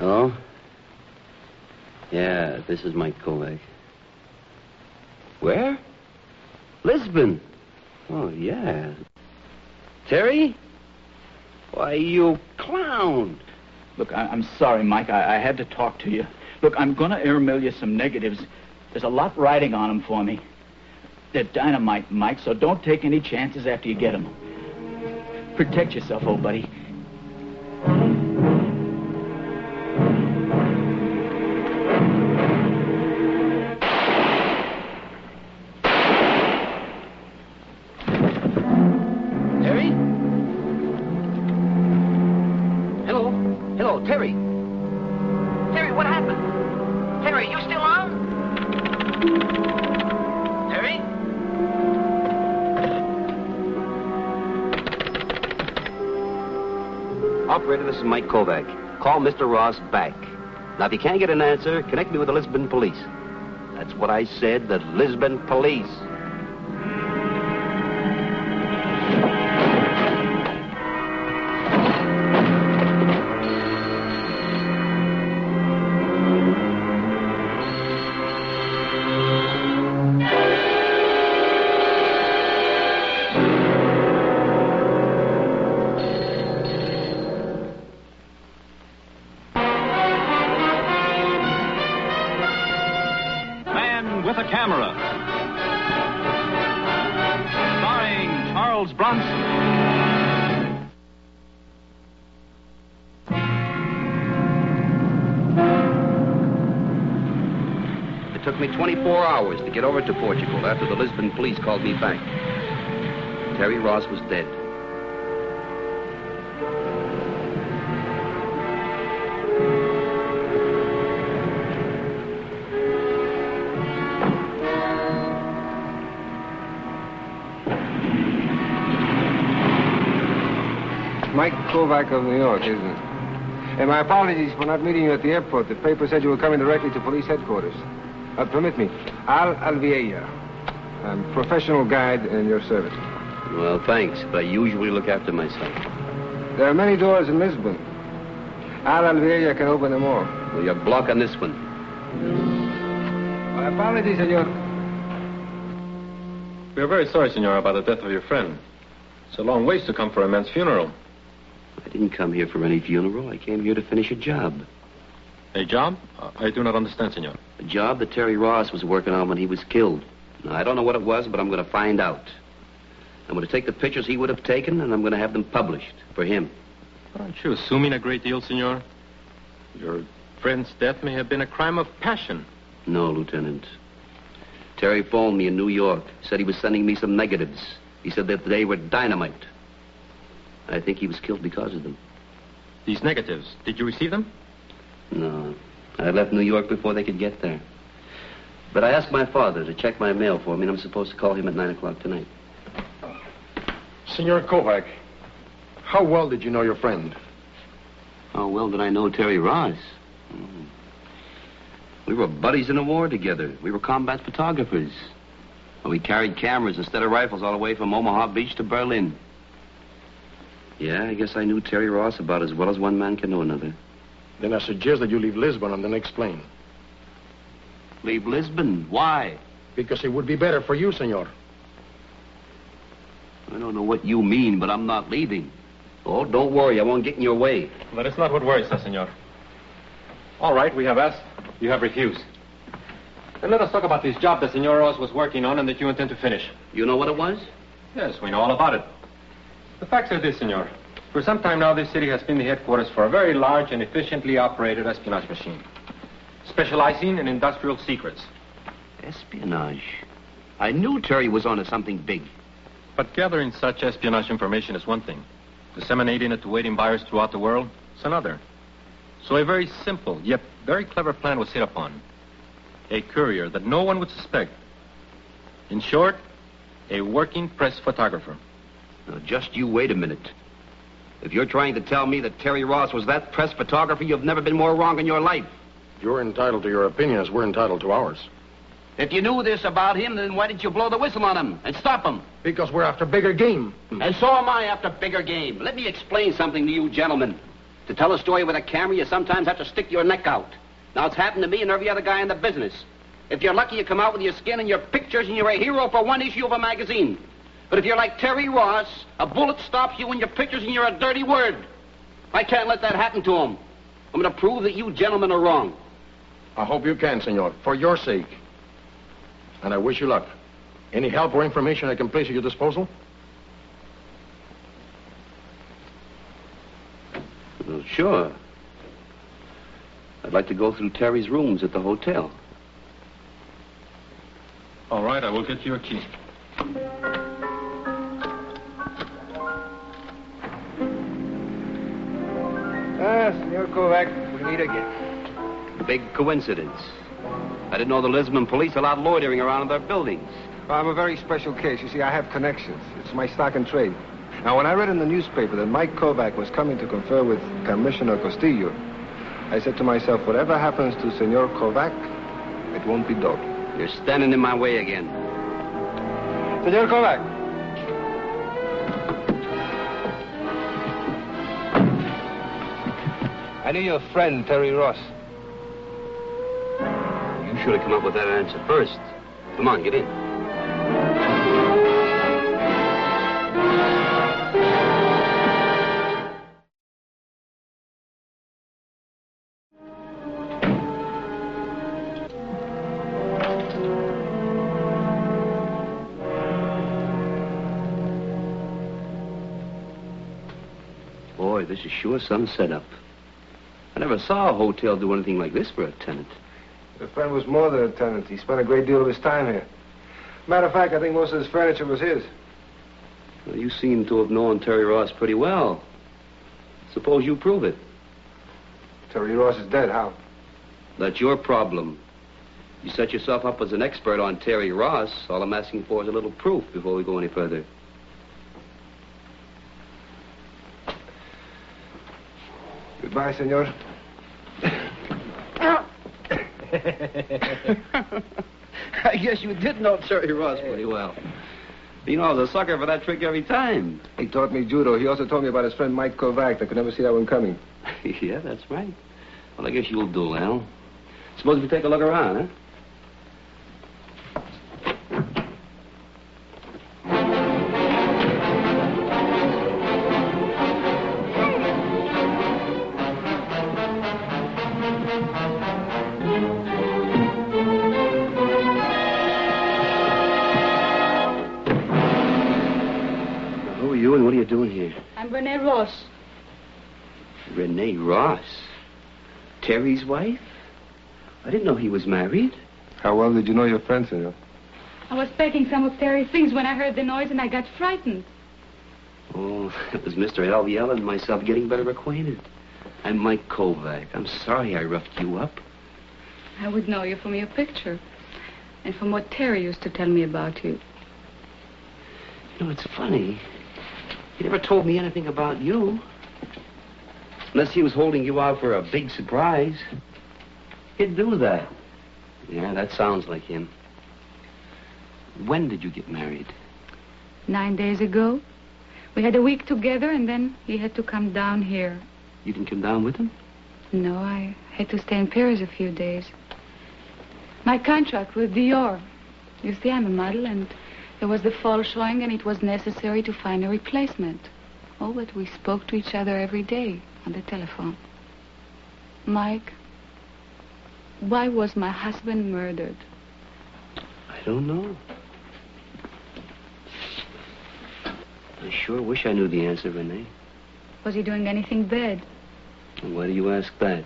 Hello? Yeah, this is Mike Kovac. Where? Lisbon. Oh, yeah. Terry? Why, you clown. Look, I'm sorry, Mike. I had to talk to you. Look, I'm going to airmail you some negatives. There's a lot riding on them for me. They're dynamite, Mike, so don't take any chances after you get them. Protect yourself, old buddy. Terry? Hello, Terry. Terry, what happened? Terry, you still on? Terry? Operator, this is Mike Kovac. Call Mr. Ross back. Now, if you can't get an answer, connect me with the Lisbon police. That's what I said, the Lisbon police. With a Camera. Starring Charles Bronson. It took me 24 hours to get over to Portugal after the Lisbon police called me back. Terry Ross was dead. Mike Kovac of New York, isn't it? And my apologies for not meeting you at the airport. The paper said you were coming directly to police headquarters. Permit me. Al Alvieja. I'm professional guide in your service. Well, thanks, but I usually look after myself. There are many doors in Lisbon. Al Alvieja can open them all. Well, you're blocking this one. My apologies, senor. We are very sorry, senor, about the death of your friend. It's a long ways to come for a man's funeral. I didn't come here for any funeral. I came here to finish a job. A job? I do not understand, senor. A job that Terry Ross was working on when he was killed. Now, I don't know what it was, but I'm going to find out. I'm going to take the pictures he would have taken, and I'm going to have them published for him. Aren't you assuming a great deal, senor? Your friend's death may have been a crime of passion. No, Lieutenant. Terry phoned me in New York. Said he was sending me some negatives. He said that they were dynamite. I think he was killed because of them. These negatives, did you receive them? No. I left New York before they could get there. But I asked my father to check my mail for me, and I'm supposed to call him at 9 o'clock tonight. Senor Kovac, how well did you know your friend? How well did I know Terry Ross? We were buddies in the war together. We were combat photographers. We carried cameras instead of rifles all the way from Omaha Beach to Berlin. Yeah, I guess I knew Terry Ross about as well as one man can know another. Then I suggest that you leave Lisbon on the next plane. Leave Lisbon? Why? Because it would be better for you, senor. I don't know what you mean, but I'm not leaving. Oh, don't worry. I won't get in your way. That is not what worries us, senor. All right, we have asked. You have refused. Then let us talk about this job that Senor Ross was working on and that you intend to finish. You know what it was? Yes, we know all about it. The facts are this, senor. For some time now, this city has been the headquarters for a very large and efficiently operated espionage machine, specializing in industrial secrets. Espionage? I knew Terry was onto something big. But gathering such espionage information is one thing. Disseminating it to waiting buyers throughout the world is another. So a very simple, yet very clever plan was hit upon. A courier that no one would suspect. In short, a working press photographer. Now, just you wait a minute. If you're trying to tell me that Terry Ross was that press photographer, you've never been more wrong in your life. You're entitled to your opinion as we're entitled to ours. If you knew this about him, then why didn't you blow the whistle on him and stop him? Because we're after bigger game. And so am I after bigger game. Let me explain something to you gentlemen. To tell a story with a camera, you sometimes have to stick your neck out. Now, it's happened to me and every other guy in the business. If you're lucky, you come out with your skin and your pictures and you're a hero for one issue of a magazine. But if you're like Terry Ross, a bullet stops you and your pictures and you're a dirty word. I can't let that happen to him. I'm going to prove that you gentlemen are wrong. I hope you can, senor, for your sake. And I wish you luck. Any help or information I can place at your disposal? Well, sure. I'd like to go through Terry's rooms at the hotel. All right, I will get you a key. Senor Kovac, we meet again. Big coincidence. I didn't know the Lisbon police allowed loitering around in their buildings. Well, I'm a very special case. You see, I have connections. It's my stock and trade. Now, when I read in the newspaper that Mike Kovac was coming to confer with Commissioner Castillo, I said to myself, whatever happens to Senor Kovac, it won't be dull. You're standing in my way again. Senor Kovac. I knew your friend, Terry Ross. You should have come up with that answer first. Come on, get in. Boy, this is sure some setup. I never saw a hotel do anything like this for a tenant. Your friend was more than a tenant. He spent a great deal of his time here. Matter of fact, I think most of his furniture was his. Well, you seem to have known Terry Ross pretty well. Suppose you prove it. Terry Ross is dead. How? That's your problem. You set yourself up as an expert on Terry Ross. All I'm asking for is a little proof before we go any further. Goodbye, senor. I guess you did know Terry Ross pretty well. You know, I was a sucker for that trick every time. He taught me judo. He also told me about his friend Mike Kovac. I could never see that one coming. Yeah, that's right. Well, I guess you'll do, Al. Suppose we take a look around, huh? What are you doing here? I'm Renee Ross. Renee Ross? Terry's wife? I didn't know he was married. How well did you know your friend, senor? I was packing some of Terry's things when I heard the noise and I got frightened. Oh, it was Mr. Alviel and myself getting better acquainted. I'm Mike Kovac. I'm sorry I roughed you up. I would know you from your picture and from what Terry used to tell me about you. You know, it's funny. He never told me anything about you. Unless he was holding you out for a big surprise. He'd do that. Yeah, that sounds like him. When did you get married? 9 days ago. We had a week together and then he had to come down here. You didn't come down with him? No, I had to stay in Paris a few days. My contract with Dior. You see, I'm a model and there was the fall showing and it was necessary to find a replacement. Oh, but we spoke to each other every day on the telephone. Mike, why was my husband murdered? I don't know. I sure wish I knew the answer, Renee. Was he doing anything bad? And why do you ask that?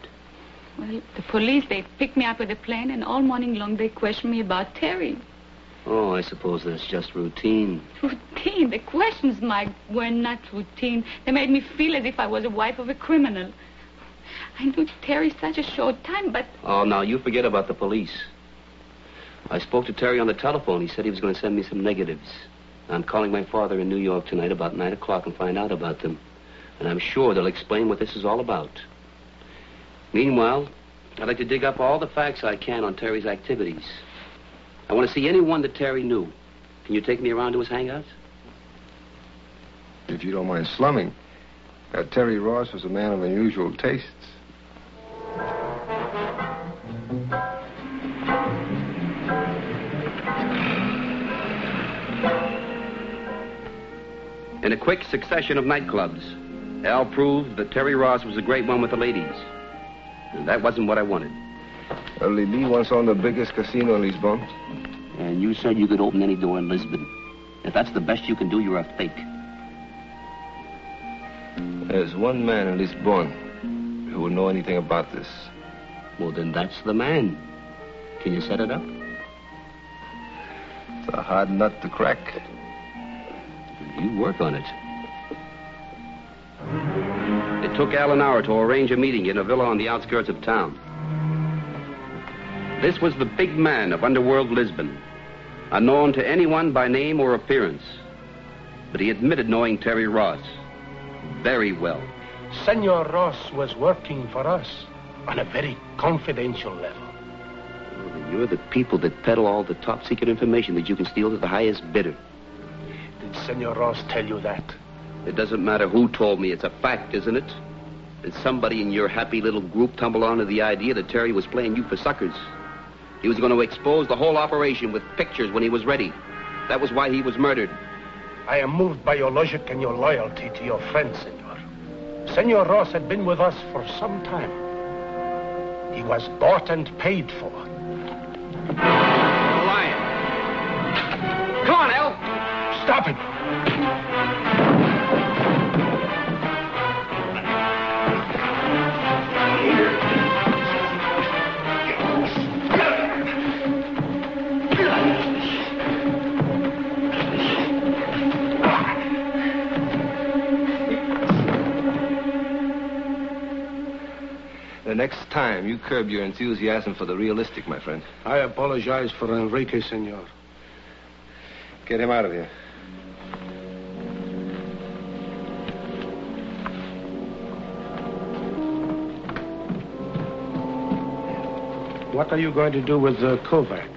Well, the police, they picked me up with a plane and all morning long they questioned me about Terry. Oh, I suppose that's just routine. Routine? The questions, Mike, were not routine. They made me feel as if I was a wife of a criminal. I knew Terry such a short time, but... Oh, now, you forget about the police. I spoke to Terry on the telephone. He said he was going to send me some negatives. I'm calling my father in New York tonight about 9 o'clock and find out about them. And I'm sure they'll explain what this is all about. Meanwhile, I'd like to dig up all the facts I can on Terry's activities. I want to see anyone that Terry knew. Can you take me around to his hangouts? If you don't mind slumming. Terry Ross was a man of unusual tastes. In a quick succession of nightclubs, Al proved that Terry Ross was a great one with the ladies. And that wasn't what I wanted. Lee once owned the biggest casino in Lisbon. And you said you could open any door in Lisbon. If that's the best you can do, you're a fake. There's one man in Lisbon who will know anything about this. Well, then that's the man. Can you set it up? It's a hard nut to crack. You work on it. It took Al an hour to arrange a meeting in a villa on the outskirts of town. This was the big man of underworld Lisbon, unknown to anyone by name or appearance. But he admitted knowing Terry Ross very well. Senor Ross was working for us on a very confidential level. Oh, then you're the people that peddle all the top-secret information that you can steal to the highest bidder. Did Senor Ross tell you that? It doesn't matter who told me. It's a fact, isn't it? Did somebody in your happy little group tumble onto the idea that Terry was playing you for suckers? He was going to expose the whole operation with pictures when he was ready. That was why he was murdered. I am moved by your logic and your loyalty to your friend, Senor. Senor Ross had been with us for some time. He was bought and paid for. You're lying. Come on, Al. Stop him! The next time, you curb your enthusiasm for the realistic, my friend. I apologize for Enrique, Senor. Get him out of here. What are you going to do with Kovac?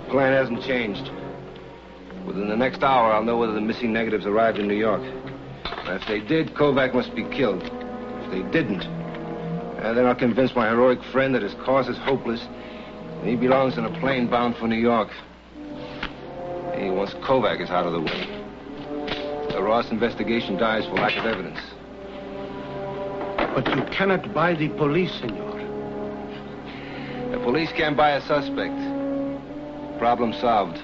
Plan hasn't changed. Within the next hour, I'll know whether the missing negatives arrived in New York. If they did, Kovac must be killed. If they didn't, then I'll convince my heroic friend that his cause is hopeless and he belongs in a plane bound for New York. And once Kovac is out of the way, the Ross investigation dies for lack of evidence. But you cannot buy the police, Senor. The police can't buy a suspect. Problem solved.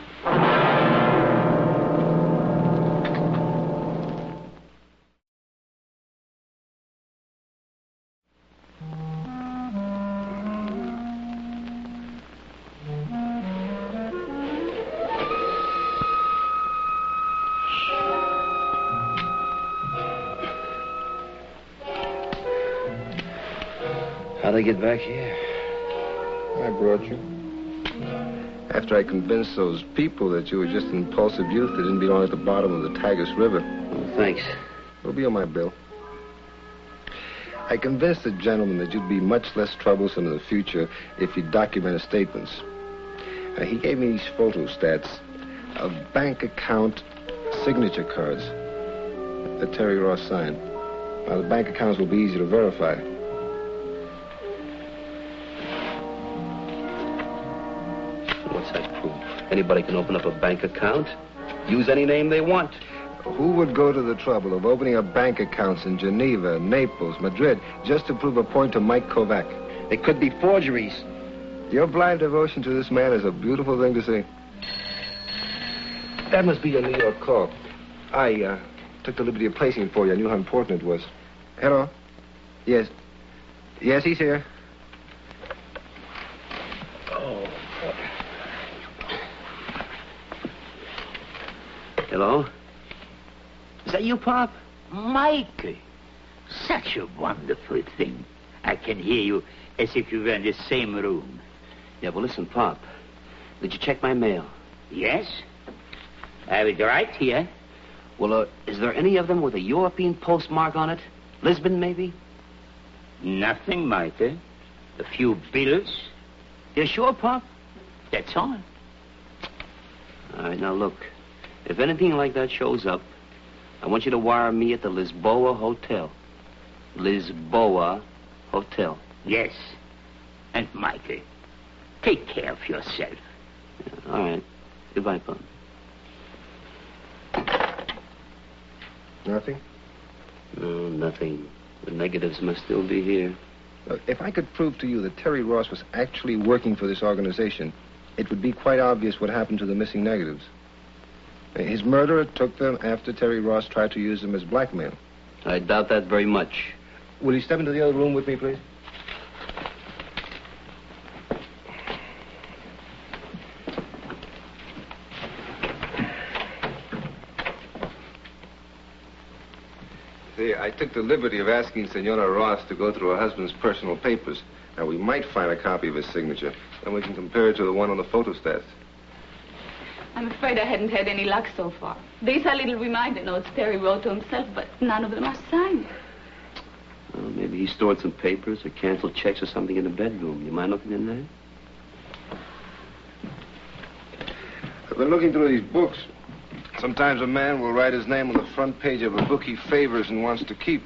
How'd I get back here? I brought you. After I convinced those people that you were just an impulsive youth that didn't belong at the bottom of the Tagus River. Well, thanks. It'll be on my bill. I convinced the gentleman that you'd be much less troublesome in the future if you documented statements. He gave me these photostats of bank account signature cards that Terry Ross signed. Now, the bank accounts will be easy to verify. What's that prove? Anybody can open up a bank account, use any name they want. Who would go to the trouble of opening up bank accounts in Geneva, Naples, Madrid, just to prove a point to Mike Kovac? They could be forgeries. Your blind devotion to this man is a beautiful thing to see. That must be your New York call. I took the liberty of placing it for you. I knew how important it was. Hello? Yes. Yes, he's here. Oh. Hello? Is that you, Pop? Mike, such a wonderful thing. I can hear you as if you were in the same room. Yeah, well, listen, Pop. Did you check my mail? Yes? I was right here. Well, is there any of them with a European postmark on it? Lisbon, maybe? Nothing, Mike. A few bills. You sure, Pop? That's all. All right, now look. If anything like that shows up, I want you to wire me at the Lisboa Hotel. Lisboa Hotel. Yes. And Michael, take care of yourself. Yeah, all right. Goodbye, Pop. Nothing? No, nothing. The negatives must still be here. If I could prove to you that Terry Ross was actually working for this organization, it would be quite obvious what happened to the missing negatives. His murderer took them after Terry Ross tried to use them as blackmail. I doubt that very much. Will you step into the other room with me, please? See, I took the liberty of asking Senora Ross to go through her husband's personal papers. Now, we might find a copy of his signature, and we can compare it to the one on the photostats. I'm afraid I hadn't had any luck so far. These are little reminder notes Terry wrote to himself, but none of them are signed. Well, maybe he stored some papers or canceled checks or something in the bedroom. You mind looking in there? I've been looking through these books. Sometimes a man will write his name on the front page of a book he favors and wants to keep.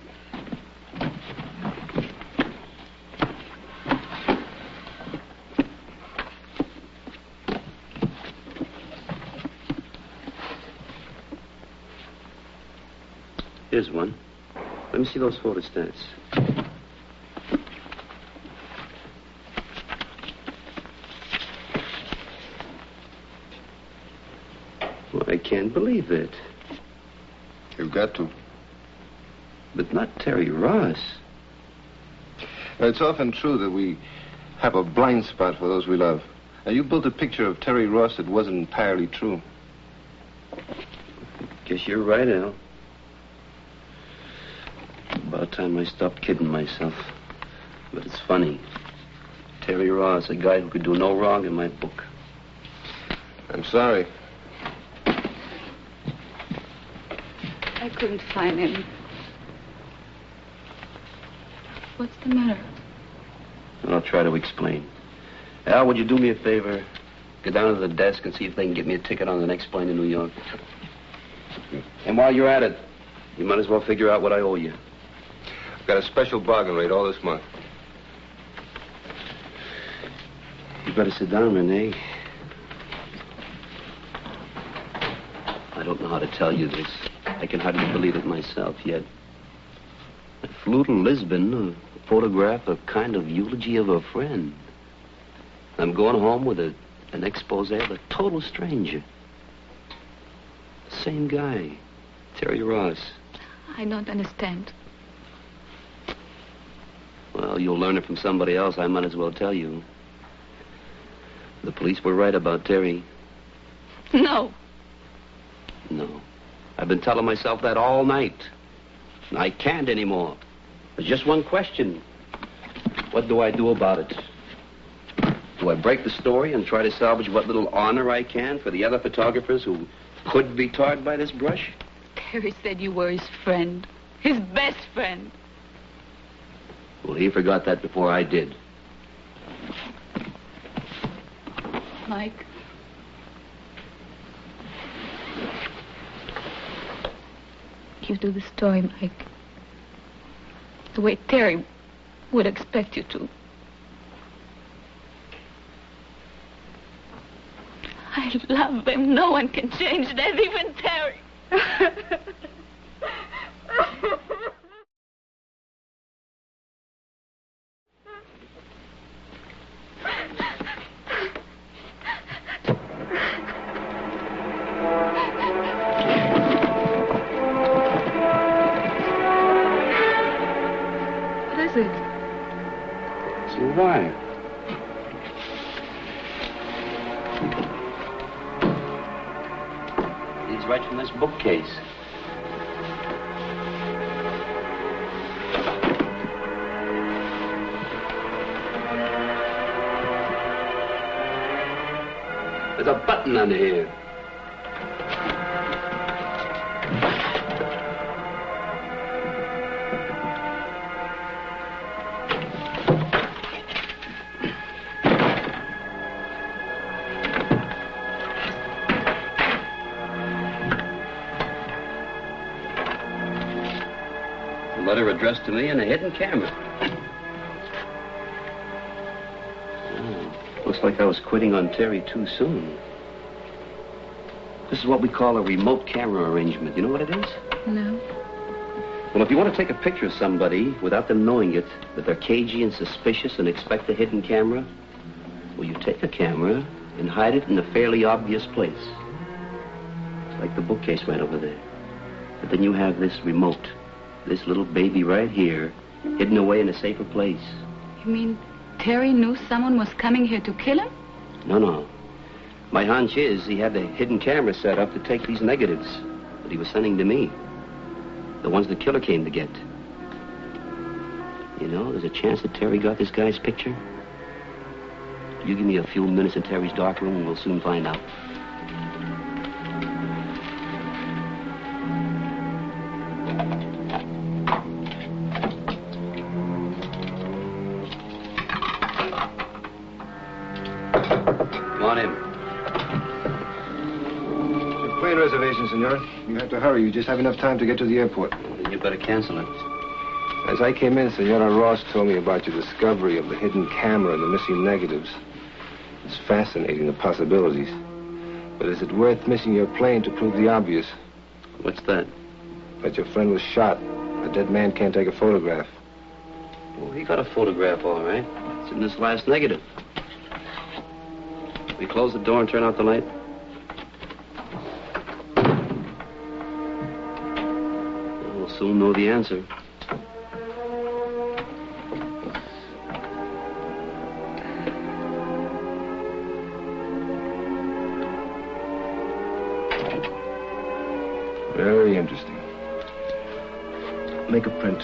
Here's one. Let me see those photostats. Well, I can't believe it. You've got to. But not Terry Ross. Now, it's often true that we have a blind spot for those we love. Now, you built a picture of Terry Ross that wasn't entirely true. Guess you're right, Al. About time I stopped kidding myself. But it's funny. Terry Ross, a guy who could do no wrong in my book. I'm sorry. I couldn't find him. What's the matter? And I'll try to explain. Al, would you do me a favor? Go down to the desk and see if they can get me a ticket on the next plane to New York. And while you're at it, you might as well figure out what I owe you. I've got a special bargain rate all this month. You better sit down, Renee. I don't know how to tell you this. I can hardly believe it myself yet. I flew to Lisbon, a photograph, a kind of eulogy of a friend. I'm going home with an expose of a total stranger. The same guy, Terry Ross. I don't understand. Well, you'll learn it from somebody else. I might as well tell you. The police were right about Terry. No. No. I've been telling myself that all night. And I can't anymore. There's just one question. What do I do about it? Do I break the story and try to salvage what little honor I can for the other photographers who could be tarred by this brush? Terry said you were his friend. His best friend. Well, he forgot that before I did. Mike. You do the story, Mike. The way Terry would expect you to. I love him. No one can change that, even Terry. What is it? It's a wire. He's right from this bookcase. There's a button on here. letter addressed to me and a hidden camera. Looks like I was quitting on Terry too soon. This is what we call a remote camera arrangement. You know what it is? No. Well, if you want to take a picture of somebody without them knowing it, that they're cagey and suspicious and expect a hidden camera, well, you take a camera and hide it in a fairly obvious place. Like the bookcase right over there. But then you have this remote, this little baby right here, hidden away in a safer place. You mean Terry knew someone was coming here to kill him? No. My hunch is he had the hidden camera set up to take these negatives that he was sending to me. The ones the killer came to get. You know, there's a chance that Terry got this guy's picture. You give me a few minutes in Terry's dark room and we'll soon find out. Come on in. Plane reservation, senor. You have to hurry. You just have enough time to get to the airport. Then you better cancel it. As I came in, Senora Ross told me about your discovery of the hidden camera and the missing negatives. It's fascinating, the possibilities. But is it worth missing your plane to prove the obvious? What's that? That your friend was shot. A dead man can't take a photograph. Well, he got a photograph, all right. It's in this last negative. We close the door and turn out the light. We'll soon know the answer. Very interesting. Make a print.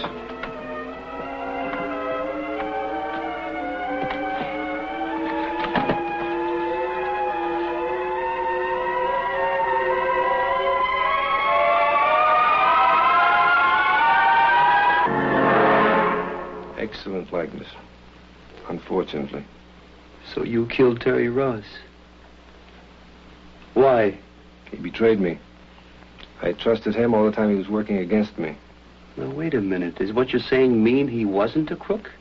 Excellent likeness. Unfortunately. So you killed Terry Ross? Why? He betrayed me. I trusted him all the time he was working against me. Now, wait a minute. Does what you're saying mean he wasn't a crook?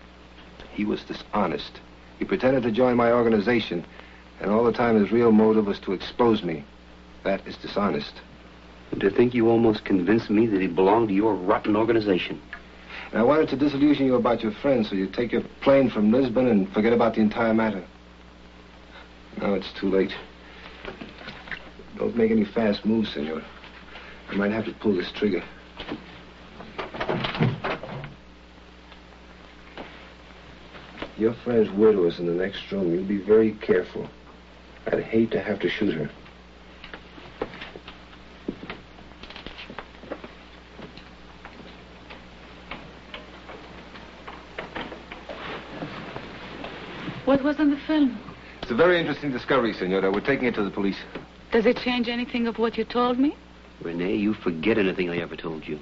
He was dishonest. He pretended to join my organization, and all the time his real motive was to expose me. That is dishonest. And to think you almost convinced me that he belonged to your rotten organization. And I wanted to disillusion you about your friend so you'd take your plane from Lisbon and forget about the entire matter. Now it's too late. Don't make any fast moves, senor. I might have to pull this trigger. Your friend's widow is in the next room. You'll be very careful. I'd hate to have to shoot her. What was on the film? It's a very interesting discovery, senora. We're taking it to the police. Does it change anything of what you told me? Renee, you forget anything I ever told you.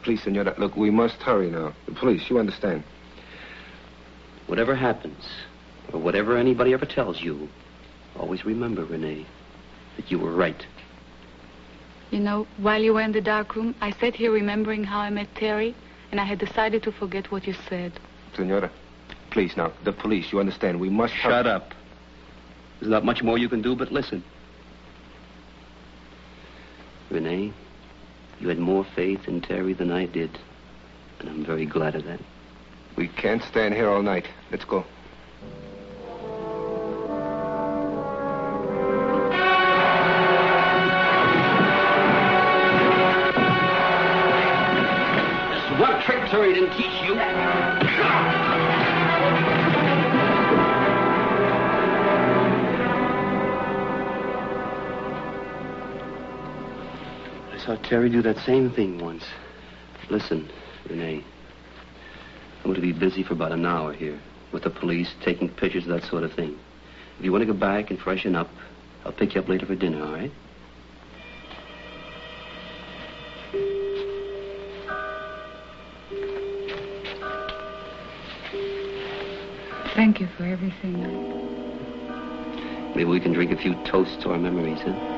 Please, senora, look, we must hurry now. The police, you understand. Whatever happens, or whatever anybody ever tells you, always remember, Renee, that you were right. You know, while you were in the dark room, I sat here remembering how I met Terry, and I had decided to forget what you said. Senora, please now, the police, you understand, we must Shut up. There's not much more you can do but listen. Renee, you had more faith in Terry than I did, and I'm very glad of that. We can't stand here all night. Let's go. That's one trick Terry didn't teach you. I saw Terry do that same thing once. Listen, Renee. I'm going to be busy for about an hour here with the police, taking pictures, that sort of thing. If you want to go back and freshen up, I'll pick you up later for dinner, all right? Thank you for everything. Maybe we can drink a few toasts to our memories, huh?